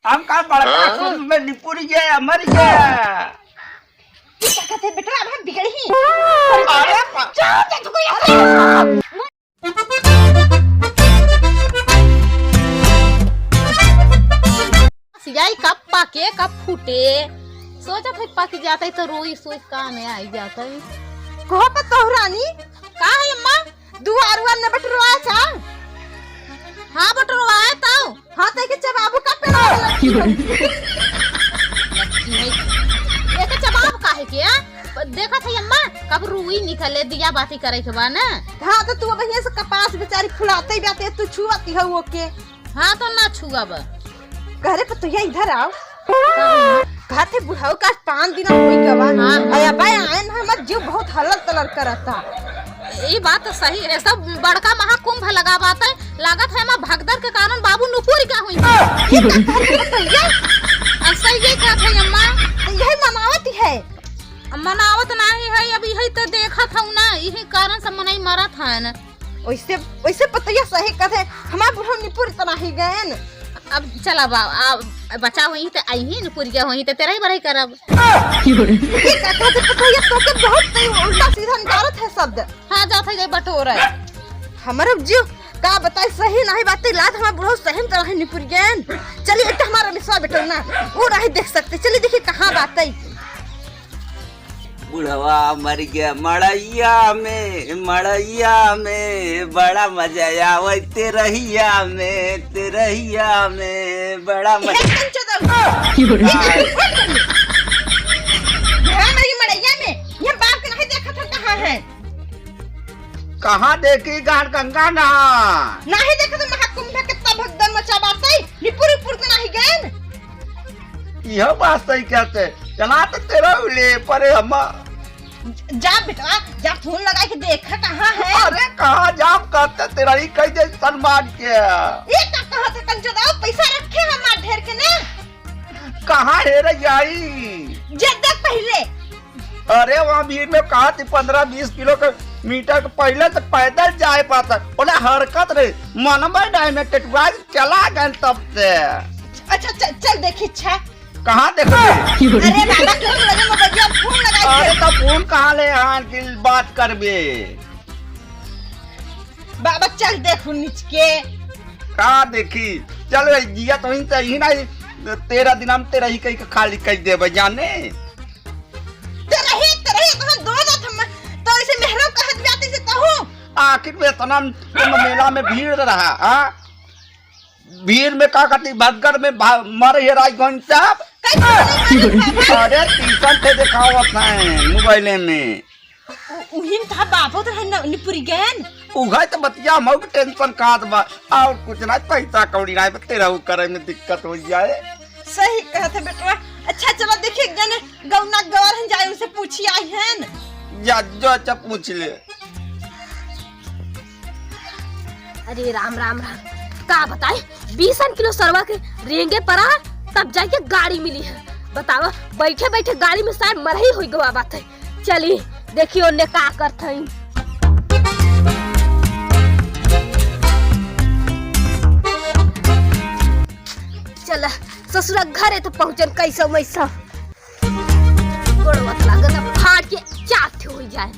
हम का बड़का सुन में निपुर गया मर गया। क्या कहते बेटा अब हम बिगड़ ही। अरे सियाई कब पाके कब फूटे सोचा था पक जाता है तो रोई सोच का में आई जाता है। कहो पर तोहरानी का है अम्मा दुआरुआ न बटरवा सा। हाँ बटरवा है तो हां ते के जवाब का पेड़ा एक जवाब का है क्या देखा था अम्मा कब रुई निकले दिया बाती करे के बा ना। हां तो तू बढ़िया से कपास बेचारी फुलाते बाते तू छुआती हो ओके। हाँ तो ना छुआ बा घरे पर तू इधर आओ कहते बुढ़ाऊ का 5 दिन होई गवा। हाँ आया भाई आयन हमर जीव बहुत हलल तलर करता। ये बात तो सही है सब बड़का महाकुंभ लगा बात है लागत है मैं भगदड़ के कारण बाबू नुपुर क्या हुई ऐसा ही क्या था अम्मा यही मनावत है मनावत नहीं है अभी है तो देखा था ना यही कारण से मनाई मारा था ना। वैसे वैसे पतैया सही कहते हमार बुढ़ऊ निपुर तना ही गए। अब चला बचा हुई तो आई ही नुपुर क्या हुई तो तेरा ही बड़ाई करब। ये कहते पतैया तो के बहुत उल्टा सीधा निकालत है शब्द। हाँ जात है बटोर है हमारे जीव का बताए सही नहीं बात लात हमार बुढ़ऊ सही में तरह निपुर गए। चलिए एक हमारा मिसवा बेटा ना वो नहीं देख सकते चलिए देखिए कहां बात है। बुढ़वा मर गया मड़ैया में बड़ा मजा आवे तेरहिया में बड़ा मजा। मेरी मड़ैया में ये बाप के नहीं देखा था कहां है। कहाँ देखी गाड़ गंगा नहा नहीं देखा तो महाकुंभ में कितना भगदड़ मचा बात है निपुर के नहीं गए। यह बात सही कहते चला तो तेरा ले परे हम जा बेटा जा फोन लगा के देखा कहाँ है। अरे कहाँ जाम करते तेरा ही कह दे सलमान के ये का कहा था कंजोदा पैसा रखे हमार ढेर के ने कहाँ है रे जाई जद पहले। अरे वहाँ भीड़ में कहा थी 15-20 किलो के मीटर के पहले तो पैदल जाए पाता बोले हरकत रे मनवा में टेटुआ चला गए तब से। अच्छा चल देखी अच्छा कहाँ देखो अरे बाबा क्यों लगे मोबाइल फोन लगा। अरे तो फोन कहाँ ले हाँ की बात करबे बाबा चल देखो नीच के कहाँ देखी चल जिया तो ही ना 13 दिन हम तेरा ही कहीं खाली कह दे जाने तेरा ही तो हम दो ना थम तो इसे मेहरो कहत जाती से कहूं आखिर में इतना मेला में भीड़ रहा हाँ भीड़ में का करती भगदड़ में मर हे राजगंज साहब। अरे टीचर थे दिखावत है मोबाइल में उहिन था बापो तो है निपुरी गैन उघाई तो बतिया मऊ के टेंशन काट बा और कुछ ना पैसा कौड़ी ना तेरा वो करे में दिक्कत हो जाए। सही कहते बेटा। अच्छा चलो देखिए जने गौना गवर हन जाए उनसे पूछी आई हैं जा जो अच्छा पूछ ले। अरे राम राम राम का बताए 20 किलो सरवा के रेंगे पड़ा तब जाके गाड़ी मिली है बतावा बैठे बैठे गाड़ी में शायद मरही हुई गवा बात है। चली देखियो ने का करत हई चला ससुरा घरे तो पहुंचन कैसे वैसा गोड़वत लागत फाड़ के चाट हो जाए।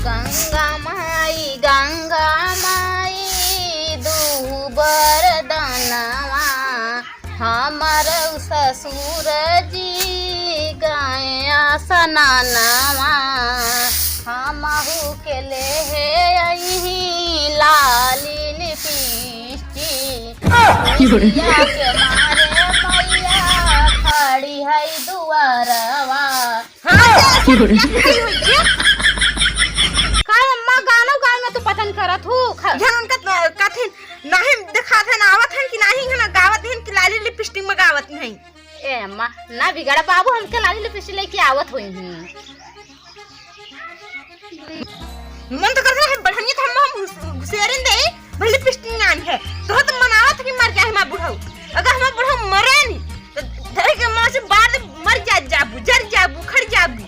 गंगा माई दूबर दानवा हमार ससुर जी गया सनानवा हमहू के ले यही लाली लिपस्टिक के मारे मैया खड़ी है दुआरवा। करत हूँ जन उनका कथिन नहीं दिखा थे ना आवत है कि नहीं है ना गावत है कि लाली लिपस्टिक में गावत नहीं। ए अम्मा ना बिगड़ा बाबू हमके लाली लिपस्टिक लेके आवत हुई हूं मन तो कर रहा है बढ़निया था हम घुसेरन दे भले लिपस्टिक नाम है तो मनावत कि मर जाए हमार बुढ़ऊ अगर हमार बुढ़ऊ मरे नहीं तो धरे के मां से बाद मर जाबू जर जाबू खड़ जाबू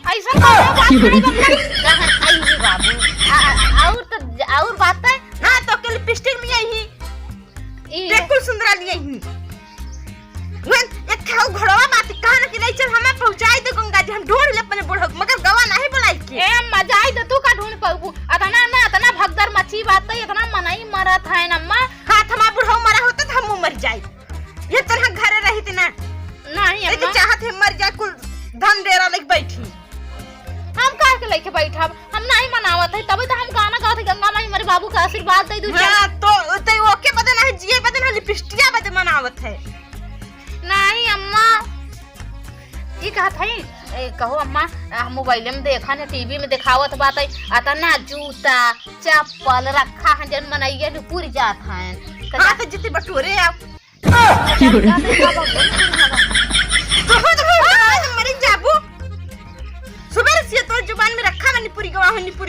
ऐसा बात नहीं बाबू और बात है ना तो के लिपस्टिक में यही सुंदरा लिए ही वन एक खाओ घड़वा बात कहां न कि नहीं चल हमें पहुंचाई दे गंगा जी हम ढूंढ ले अपने बुढ़ऊ मगर गवा नहीं बुलाई के ए मजा आई तो तू का ढूंढ पाऊ अतना भगदर मच्छी बात है इतना मनाई मरत है अम्मा हाथ हमार बुढ़ऊ मरा होता तो हम मर जाई ये तरह घरे रही थी ना नहीं लेकिन अम्मा चाहत है मर जाए कुल धन डेरा लेके बैठी हम का के लेके बैठब हम नहीं मनावत है तभी तो हम गाना गावत है गंगा माई मेरे बाबू का आशीर्वाद दे दू हां तो ओके बदन है जिए बदन है लिपस्टिया बदन मनावत है नहीं अम्मा ये कहा था कहो अम्मा मोबाइल में देखा ना टीवी में दिखावत बात है अतना जूता चप्पल रखा है जन मनैया ने पूरी जात है हां तो जितने बटोरे आप मरी जाबू सुबह से तो जुबान में रखा मैंने पूरी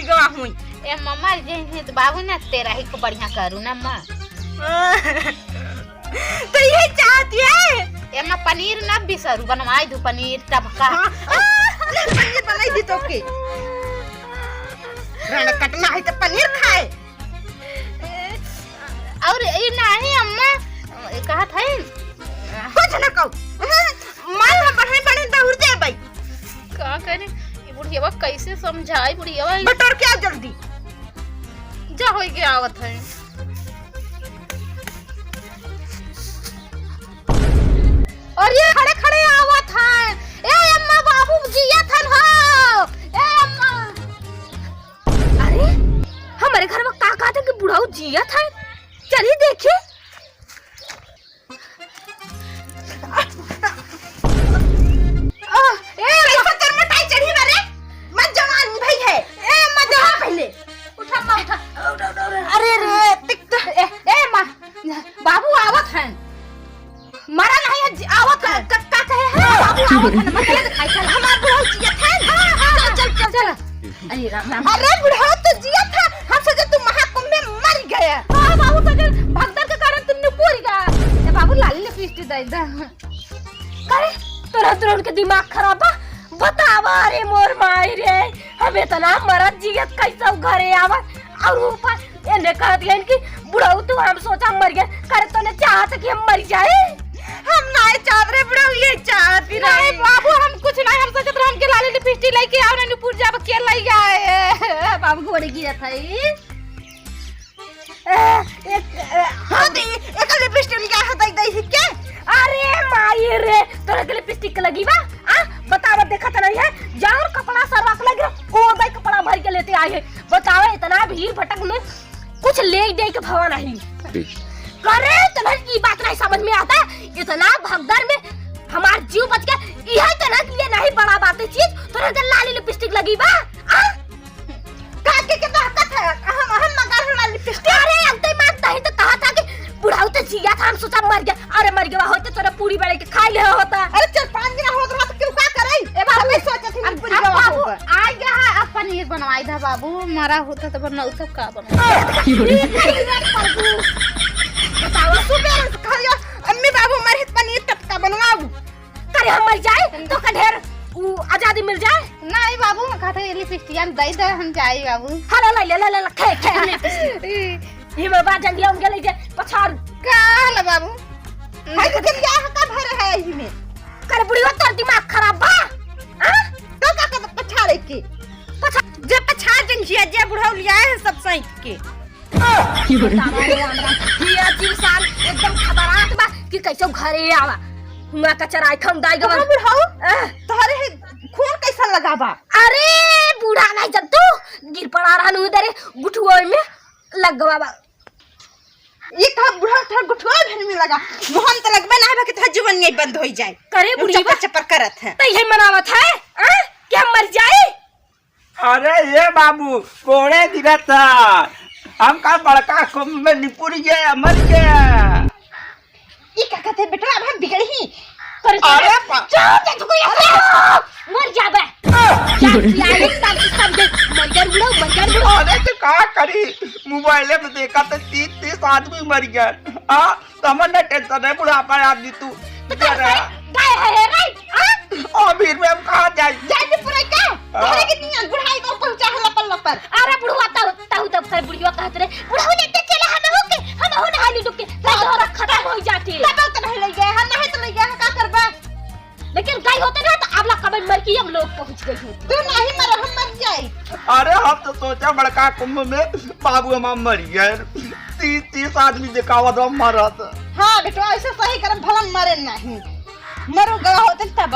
गवा हुई ए मम्मा जे तो बाबू ना तेरा ही को बढ़िया करू ना मां तो ये चाहती है ए मां पनीर ना बिसरू बनवाई दू पनीर टबका पनीर बनाई दी तो के राणा कटना है तो पनीर खाए और ये नहीं अम्मा कहा था कुछ ना कहू माल हम बढ़े दौड़ दे भाई का करे ये बुढ़िया कैसे समझाई बुढ़िया बटोर के आ जल्दी जा होई के आवत है और ये खड़े खड़े आवत है ए अम्मा बाबू जिया थन हो ए अम्मा अरे हमारे घर में का कहते कि बुढ़ाऊ जिया था चलिए देखिए कैसा तरमटाई चढ़ी ना रे मत जवान भाई है ए मत जा पहले उठा मां उठा अरे रे टिक ए मां बाबू आवत है मरा नहीं है आवत है का कहे है बाबू आवत है मत ले खाई चल हमार बुढ़ऊ जिया था चल अरे राम अरे बुढ़ऊ तो जिया था हम सोचे तू महाकुंभ में मर गया हां बाबू सजल भगदड़ के कारण तुमने पूरी का ए बाबू लाली ने पीस दे दा करे तुरंत के दिमाग खराब बा बतावा रे मोर माई रे हमें तना मरद जियत कैसा घरे आवा और ऊपर एने कह दिया कि बुढ़ऊ तू हम सोचा मर गया करे तने चाहत कि हम मर जाए हम नहीं चाहत रे बुढ़ऊ ये चाहती नहीं बाबू हम कुछ नहीं हम सोचत रहे हम के लाली लिपस्टिक लेके आओ ना नुपुर जाब के लई आए बाबू को बड़ी गिरत है हां दे एक लिपस्टिक क्या है दई के अरे माई रे तोरे के लिपस्टिक लगी बा आ बतावा देखत नहीं है जाओ कपड़ा सरवा के लगे ओ भाई कपड़ा भर के लेते आए है बतावा इतना भीड़ भटक में कुछ ले दे के भवा नहीं करे तुम्हें की बात नहीं समझ में आता इतना भगदड़ में हमार जीव बच गया यही तना के लिए नहीं बड़ा बात है चीज तोरे के लाली लिपस्टिक लगी बा आ काके के ताकत है हम मगर वाली लिपस्टिक अरे अंते मारता है तो कहा था कि बुढ़ाऊ तो जिया था हम सोचा मर गया अरे मर गया होते तोरा पूरी बड़े के खा ले होता अरे चल 5 दिन हो रहा तो क्यों का करई ए बाबू मैं सोचा थी अब पूरी बाबू आ गया है अब पनीर बनवाई था बाबू मरा होता तो बनाऊ सब का बनवा बताओ सुबह कहियो अम्मी बाबू मरे पनीर टपका बनवाऊ करे हम मर जाए तो का ढेर आजादी मिल जाए नहीं बाबू मैं कहता ये लिपस्टिक दे दे हम जाई बाबू हला ले खे ये बाबा जंगलिया उनके ले जाए पछाड़ का ला बाबू हाय के लिया का भर है ही में करे बुढ़िया तोर दिमाग खराब बा हां तो का पछाड़े के जे पछाड़ जंगिया जे बुढ़ऊ लिया है सब सहित के ये इंसान एकदम खबरात बा कि कैसे घरे आवा हुआ का चराई खम दाई गवन बुढ़ऊ तोरे खून कैसा लगा बा अरे बूढ़ा नहीं जब तू गिर पड़ा रहनु इधर गुठुआ में लग गवा बा ये का बुढ़ा था गुठुआ भन में लगा मोहन तो लगबे ना है कि था जीवन नहीं बंद हो जाए करे बुढ़िया चपर करत है तो यही मनावत है क्या मर जाए अरे ये बाबू कोड़े गिरत था हम का बड़का कुंभ में निपुर गया मर गया ये क्या कहते बेटा अब हम बिगड़ ही अरे चल तू मर जाबे अरे तो का करी मोबाइल में देखा तो 30 आदमी मर गया हाँ तो हमारे टेंशन है बुढ़ापा आदमी तू भीड़ में हम कहाँ जाए पूरा क्या अरे कितनी बुढ़ाई को पहुंचा है लपल लपर अरे बुढ़वा ताऊ तब कर बुढ़िया कहत रे बुढ़वा लेते चला हम हो नहाली डुब के खत्म हो जाए पहुंच गई होती। तू नहीं मर हम मर जाई। अरे हम तो सोचा बड़का कुंभ में बाबू हम मर गए, 30 आदमी दिखावत हम मरत। हाँ बेटा ऐसे सही करम भला मरे नहीं, मरो गवा होते तब।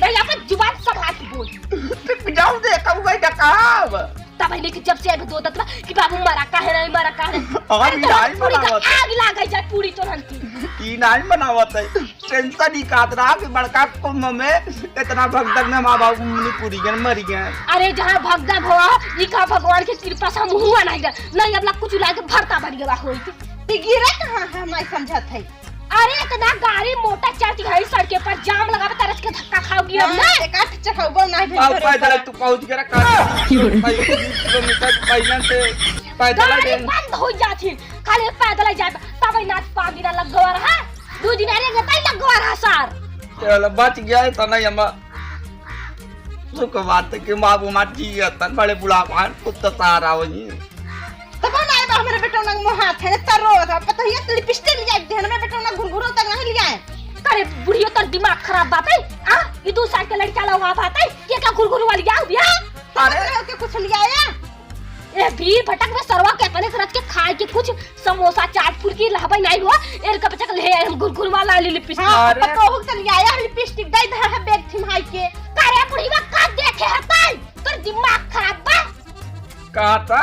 नहीं अपन जुबान संभाल के बोल। जाऊ दे कब गई डकाव तब लेके जब से दो दतवा कि बाबू मरा का है नहीं मरा का है। और भी नहीं बनावत आग लाग जाए पूरी तो हंती। की नहीं बनावत है। टेंशन ही काट रहा कि बड़का कुंभ में इतना भगदड़ में माँ बाबू मुनि पूरी गए मर गए। अरे जहाँ भगदा भवा लिखा भगवान की कृपा से हम हुआ नहीं अब कुछ ला के भरता बढ़ गया होई। ती गिरा कहाँ है मैं समझत है। अरे इतना गाड़ी मोटा चलती है सड़के पर जाम लगावे तरस के धक्का खाओ गिर ना। एक आठ चखाओ नहीं अब पैदल तू पहुंच गया का 20 किलोमीटर पहले से पैदल गाड़ी बंद हो जाती खाली पैदल जाए तब नाच पागी ना लग गवा रहा 2 दिन अरे गताई लग गवा रहा सर। चल बच गया तो नहीं हम सुख बात कि बाबू मार जी तन बड़े बुढ़ापा कुत्ता सारा वही तब नहीं बा मेरे बेटा ना मुंह हाथ है तरो था पता है लिपस्टिक लिया देहन में बेटा ना घुरघुरो तक नहीं लिया है। करे बुढ़ियो तर दिमाग खराब बात है हां ये 2 साल के लड़का लगा बात है ये क्या घुरघुर वाली आ बिया। अरे के कुछ लिया है ए भीड़ भटक में सरवा के अपने खरच के खाए के कुछ समोसा चाट फुल्की लहबई नहीं हुआ एर का बचक ले हम घुरघुर वाला लिपस्टिक। हां पता हो तो लिया है लिपस्टिक दे दे है बैग थमाई के। करे बुढ़ीवा का देखे हतई तोर दिमाग खराब बा कहता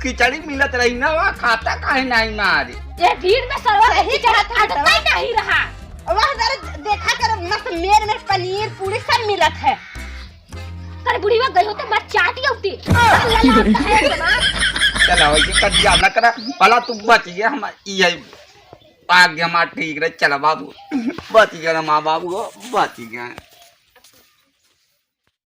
खिचड़ी मिलत रही ना वहाँ खाता काहे नहीं मारी। ये भीड़ में सरवा रही चढ़ता नहीं रहा। वहाँ जरा देखा कर मस्त मेर में पनीर पूरी सब मिलत है। करे बुढ़ीवा गई होते मत चाटी होती चला वही कर दिया ना करा भला तू बच गया हम ये आगे हमारा ठीक रहे। चला बाबू बच गया ना माँ बाबू बच गए।